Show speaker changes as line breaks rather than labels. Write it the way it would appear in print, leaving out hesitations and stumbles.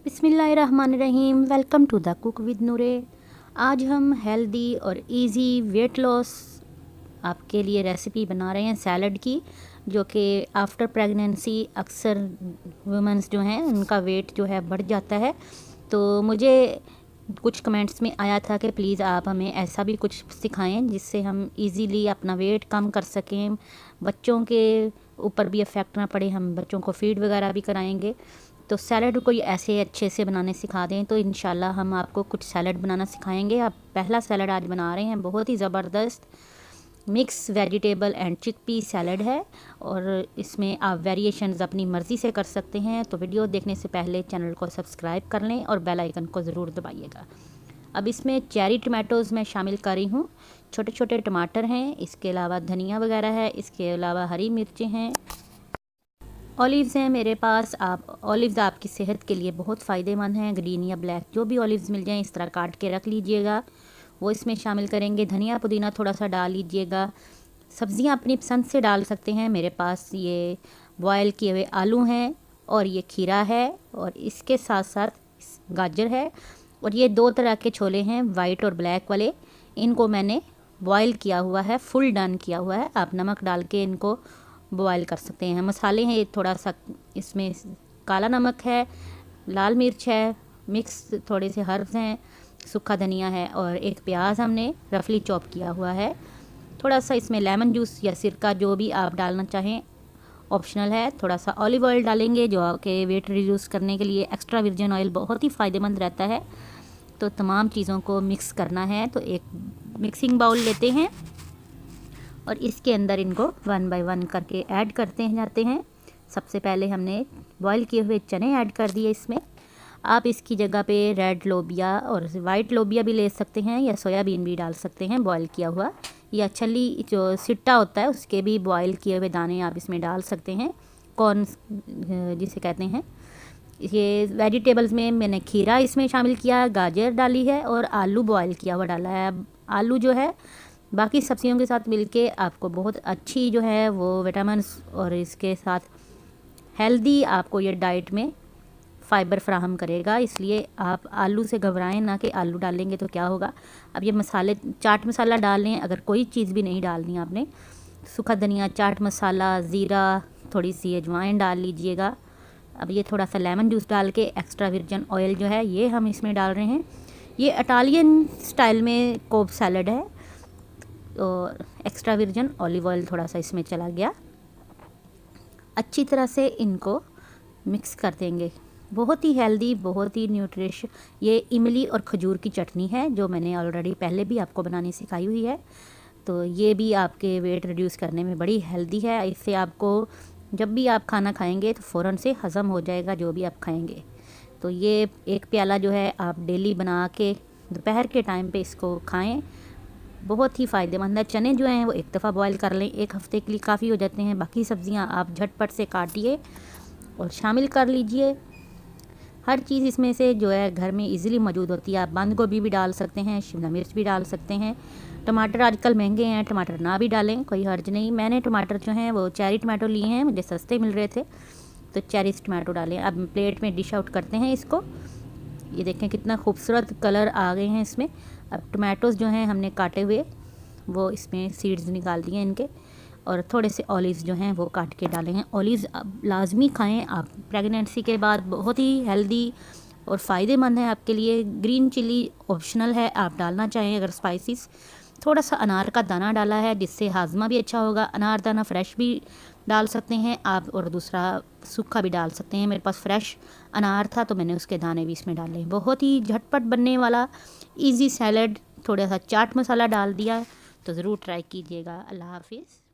बिस्मिल्लाहिर्रहमानिर्रहीम। Welcome to the cook with Noore. आज हम हेल्दी और इजी वेट लॉस आपके लिए रेसिपी बना रहे हैं सैलड की, जो कि आफ्टर प्रेगनेंसी अक्सर वुमेंस जो हैं उनका वेट जो है बढ़ जाता है। तो मुझे कुछ कमेंट्स में आया था कि प्लीज़ आप हमें ऐसा भी कुछ सिखाएं जिससे हम इजीली अपना वेट कम कर सकें, बच्चों के ऊपर भी इफ़ेक्ट ना पड़े, हम बच्चों को फीड वगैरह भी कराएंगे। तो सैलड को ऐसे अच्छे से बनाने सिखा दें। तो इंशाल्लाह हम आपको कुछ सैलड बनाना सिखाएंगे। आप पहला सैलड आज बना रहे हैं, बहुत ही ज़बरदस्त mix vegetable and chickpea salad है, और इसमें आप वेरिएशंस अपनी मर्ज़ी से कर सकते हैं। तो वीडियो देखने से पहले चैनल को सब्सक्राइब कर लें और बेल आइकन को ज़रूर दबाइएगा। अब इसमें चेरी टमाटोज़ मैं शामिल कर रही हूँ, छोटे छोटे टमाटर हैं, इसके अलावा धनिया वगैरह है, इसके अलावा हरी मिर्चें हैं, ऑलिव्स हैं मेरे पास। आप ऑलिव्स आपकी सेहत के लिए बहुत फ़ायदेमंद हैं, ग्रीन या ब्लैक जो भी ऑलिव्स मिल जाएं इस तरह काट के रख लीजिएगा, वो इसमें शामिल करेंगे। धनिया पुदीना थोड़ा सा डाल लीजिएगा। सब्ज़ियां अपनी पसंद से डाल सकते हैं। मेरे पास ये बॉयल किए हुए आलू हैं और ये खीरा है, और इसके साथ साथ गाजर है, और ये दो तरह के छोले हैं, वाइट और ब्लैक वाले। इनको मैंने बॉयल किया हुआ है, फुल डन किया हुआ है। आप नमक डाल के इनको बॉयल कर सकते हैं। मसाले हैं थोड़ा सा, इसमें काला नमक है, लाल मिर्च है, मिक्स थोड़े से हर्ब्स हैं, सूखा धनिया है, और एक प्याज हमने रफली चॉप किया हुआ है। थोड़ा सा इसमें लेमन जूस या सिरका जो भी आप डालना चाहें ऑप्शनल है। थोड़ा सा ऑलिव ऑयल डालेंगे जो कि वेट रिड्यूस करने के लिए, एक्स्ट्रा वर्जिन ऑयल बहुत ही फ़ायदेमंद रहता है। तो तमाम चीज़ों को मिक्स करना है। तो एक मिक्सिंग बाउल लेते हैं और इसके अंदर इनको वन बाय वन करके ऐड करते जाते हैं। सबसे पहले हमने बॉईल किए हुए चने ऐड कर दिए इसमें। आप इसकी जगह पे रेड लोबिया और वाइट लोबिया भी ले सकते हैं, या सोयाबीन भी डाल सकते हैं बॉईल किया हुआ, या छली जो सिट्टा होता है उसके भी बॉईल किए हुए दाने आप इसमें डाल सकते हैं, कॉर्न जिसे कहते हैं। ये वेजिटेबल्स में मैंने खीरा इसमें शामिल किया, गाजर डाली है, और आलू बॉईल किया हुआ डाला है। अब आलू जो है बाकी सब्जियों के साथ मिलके आपको बहुत अच्छी जो है वो विटामिन्स, और इसके साथ हेल्दी आपको ये डाइट में फ़ाइबर फ्राहम करेगा। इसलिए आप आलू से घबराएं ना कि आलू डालेंगे तो क्या होगा। अब ये मसाले, चाट मसाला डाल लें, अगर कोई चीज़ भी नहीं डालनी आपने, सूखा धनिया, चाट मसाला, ज़ीरा, थोड़ी सी अजवाइन डाल लीजिएगा। अब ये थोड़ा सा लेमन जूस डाल के एक्स्ट्रा वर्जिन ऑयल जो है ये हम इसमें डाल रहे हैं। ये इटालियन स्टाइल में कोब सैलड है, और एक्स्ट्रा वर्जिन ऑलिव ऑयल थोड़ा सा इसमें चला गया। अच्छी तरह से इनको मिक्स कर देंगे। बहुत ही हेल्दी, बहुत ही न्यूट्रिश ये इमली और खजूर की चटनी है, जो मैंने ऑलरेडी पहले भी आपको बनानी सिखाई हुई है। तो ये भी आपके वेट रिड्यूस करने में बड़ी हेल्दी है। इससे आपको जब भी आप खाना खाएंगे तो फ़ौरन से हज़म हो जाएगा जो भी आप खाएंगे। तो ये एक प्याला जो है आप डेली बना के दोपहर के टाइम पे इसको खाएं, बहुत ही फ़ायदेमंद है। चने जो हैं वो एक दफ़ा बॉईल कर लें, एक हफ़्ते के लिए काफ़ी हो जाते हैं। बाकी सब्ज़ियां आप झटपट से काटिए और शामिल कर लीजिए। हर चीज़ इसमें से जो है घर में इजीली मौजूद होती है। आप बंद गोभी भी डाल सकते हैं, शिमला मिर्च भी डाल सकते हैं। टमाटर आजकल महंगे हैं, टमाटर ना भी डालें, कोई हर्ज नहीं। मैंने टमाटर जो हैं वो चेरी टमाटो लिए हैं, मुझे सस्ते मिल रहे थे, तो चेरी टमाटो डालें। अब प्लेट में डिश आउट करते हैं इसको। ये देखें कितना खूबसूरत कलर आ गए हैं इसमें। अब टमाटोज़ जो हैं हमने काटे हुए वो इसमें सीड्स निकाल दिए इनके, और थोड़े से ऑलिव्स जो हैं वो काट के डाले हैं। ऑलिव्स अब लाजमी खाएं आप प्रेगनेंसी के बाद, बहुत ही हेल्दी और फ़ायदेमंद है आपके लिए। ग्रीन चिली ऑप्शनल है, आप डालना चाहें अगर स्पाइसेस। थोड़ा सा अनार का दाना डाला है जिससे हाजमा भी अच्छा होगा। अनार दाना फ्रेश भी डाल सकते हैं आप, और दूसरा सूखा भी डाल सकते हैं। मेरे पास फ्रेश अनार था तो मैंने उसके दाने भी इसमें डाले। बहुत ही झटपट बनने वाला इजी सैलड, थोड़ा सा चाट मसाला डाल दिया, तो ज़रूर ट्राई कीजिएगा। अल्लाह हाफिज़।